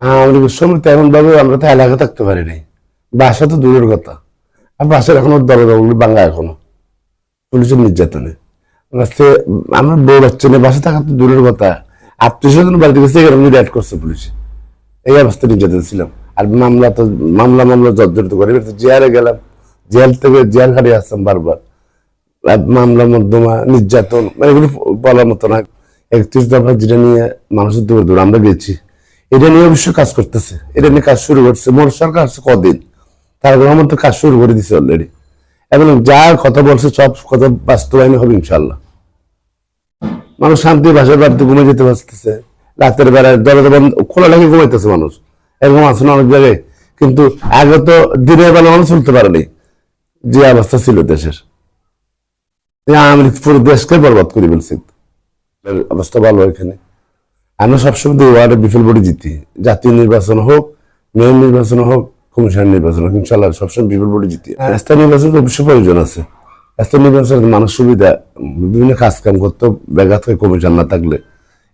আমাদের সময় তেমন ভাবে আমরা তো এলাকা থাকতে পারি নাই, বাসা তো দূরের কথা। আর বাসার এখনো দরজাগুলি ভাঙা এখনো পুলিশের নির্যাতনে। আমরা বউ বাচ্চা নিয়ে বাসা থাকা তো দূরের কথা, আত্মীয় স্বজন বাড়িতে গেছে এরকম রেড করছে পুলিশ। এই অবস্থা নির্যাতন ছিলাম। আর মামলা জর্জরিত করে জেলে গেলাম, জেল থেকে জেল হারিয়ে আসতাম বারবার। মামলা মধ্যমা নির্যাতন মানে এগুলো বলার মতো না। 31 দফা যেটা নিয়ে মানুষের দূরে দূরে আমরা গেছি, এটা নিয়ে অবশ্যই কাজ করতেছে, এটা নিয়ে কাজ শুরু করছে। মোর সরকার আসছে কদিন, তার রহমান তো কাজ শুরু করে দিছে অলরেডি। এবং যা কথা বলছে সব কথা বাস্তবায়ন হবে ইনশাল্লাহ। মানুষ শান্তি ভাষার বাড়িতে ঘুমে যেতে পারতেছে, রাতের বেলায় দরজা বন্ধ খোলা রেখে ঘুমাইতেছে মানুষ, এরকম আছে না অনেক জায়গায়। কিন্তু আগে তো দিনের বেলা মানুষ চলতে পারেনি, যে অবস্থা ছিল দেশের। আমি পুরো দেশকে বরবাদ করে ফেলছি। অবস্থা ভালো এখানে। আমরা সবসময় দুই ওয়ার্ডে বিপুল ভোটে জিতি, জাতীয় নির্বাচন হোক, মেয়র নির্বাচন হোক, কমিশন নির্বাচন হোক, ইনশাল্লাহ সবসময় বিপুল ভোটে জিতি। স্থানীয় নির্বাচন অবশ্যই প্রয়োজন আছে। স্থানীয় নির্বাচনের মানুষ সুবিধা বিভিন্ন কাজ কাম করতে ব্যাঘাত হয় কমিশন না থাকলে।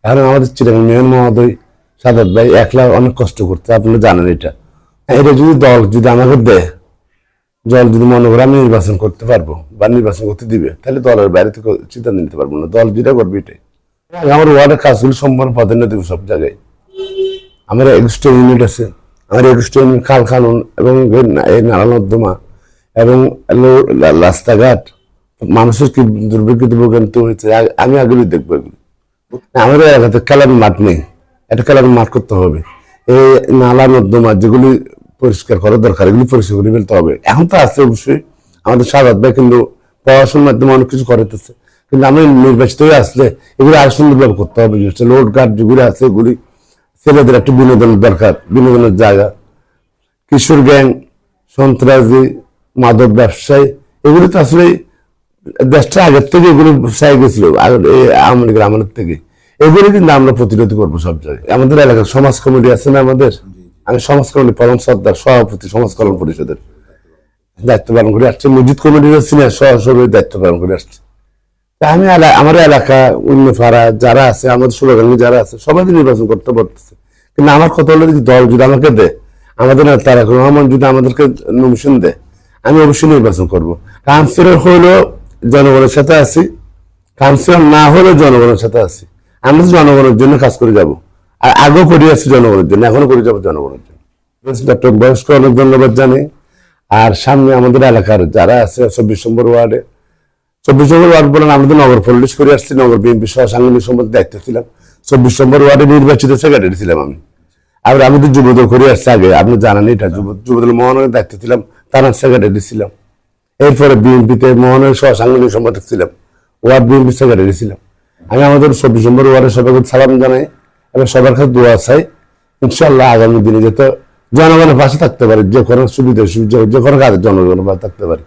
এখন আমাদের চিরাং মেয়র মহোদয় সাদাত ভাই একলা অনেক কষ্ট করতে, আপনি জানেন এটা। এটা যদি দল যদি আমাকে দেয়, দল যদি মনে করে আমি নির্বাচন করতে পারবো বা নির্বাচন করতে দিবে, তাহলে দলের বাইরে থেকে সিদ্ধান্ত নিতে পারবো না। দল যেটা করবে এটাই। আমার ওয়ার্ডের কাজগুলো সম্পূর্ণ প্রাধান্য দেবো সব জায়গায়। আমার একুশটা ইউনিট আছে, আমার একুশটা ইউনিট খাল খানুন এবং এই নালা নর্দমা এবং রাস্তাঘাট মানুষের কি দুর্ভিক্ষ ভোগান্তি হয়েছে আমি আগে দেখবো এগুলো। আমাদের এলাকাতে খেলার মাঠ নেই, একটা খেলার মাঠ করতে হবে। এই নালা নর্দমা যেগুলি পরিষ্কার করা দরকার, এগুলি পরিষ্কার করে ফেলতে হবে। এখন তো আছে অবশ্যই আমাদের সাদাত ভাই কিন্তু পড়াশোনার মাধ্যমে অনেক কিছু করাইতেছে, কিন্তু আমি নির্বাচিত হয়ে আসলে এগুলো আরো সুন্দরভাবে করতে হবে। লোড গার্ড যেগুলি আছে এগুলি ছেলেদের একটু বিনোদনের দরকার, বিনোদনের জায়গা। কিশোর গ্যাং, সন্ত্রাসী, মাদক ব্যবসায়ী, এগুলি তো আসলে দেশটা আগের থেকে এগুলো চাই গেছিল আওয়ামী লীগের আমলের থেকে। এগুলি কিন্তু আমরা প্রতিরোধ করবো সব জায়গায়। আমাদের এলাকার সমাজ কমিটি আছে না, আমাদের আমি সমাজ কমিটি পরম সর্দার সভাপতি সমাজ কল্যাণ পরিষদের দায়িত্ব পালন করে আসছি। মসজিদ কমিটির সিনিয়র সহসভাপতির দায়িত্ব পালন করে আসছি। আমি আমার এলাকা উন্নপাড়া যারা আছে, আমাদের সুরাগাঙ্গি যারা আছে, সবাই নির্বাচন করতে পারতেছে। কিন্তু আমার কথা হলো যদি দল যদি আমাকে দেয়, আমাদের তারা রহমান যদি আমাদেরকে নমিশন দেয়, আমি অবশ্যই নির্বাচন করবো। কাউন্সিলর হইলেও জনগণের সাথে আছি, কাউন্সিলর না হলেও জনগণের সাথে আছি। আমরা জনগণের জন্য কাজ করে যাব, আর আগেও করে আসছি জনগণের জন্য, এখনো করে যাবো জনগণের জন্য। ডক্টর বয়স্ক অনেক ধন্যবাদ জানি। আর সামনে আমাদের এলাকার যারা আছে 24 নম্বর ওয়ার্ডে, 24 নম্বর ওয়ার্ড বলেন আমাদের নগর পল্লিশ করে আসছি, নগর বিএনপি সহ সাংগঠনিক সম্পদের দায়িত্ব ছিলাম। 24 নম্বর ওয়ার্ডে নির্বাচিত সেক্রেটারি ছিলাম আমি। আর আমি তো যুবদল করে আসছি আগে, আপনি জানেন এটা। যুবদল মহানগরের দায়িত্ব ছিলাম, থানার সেক্রেটারি ছিলাম। এরপরে বিএনপিতে মহানগর সহ সাংগঠনিক সম্পাদক ছিলাম, ওয়ার্ড বিএনপি সেক্রেটারি ছিলাম। আমি আমাদের 24 নম্বর ওয়ার্ডের সবাইকে সালাম জানাই এবং সবার কাছে দোয়া চাই। ইনশাল্লাহ আগামী দিনে যাতে জনগণের পাশে থাকতে পারে, যে কোনো সুবিধা যে কোনো কাজে জনগণের পাশে থাকতে পারে।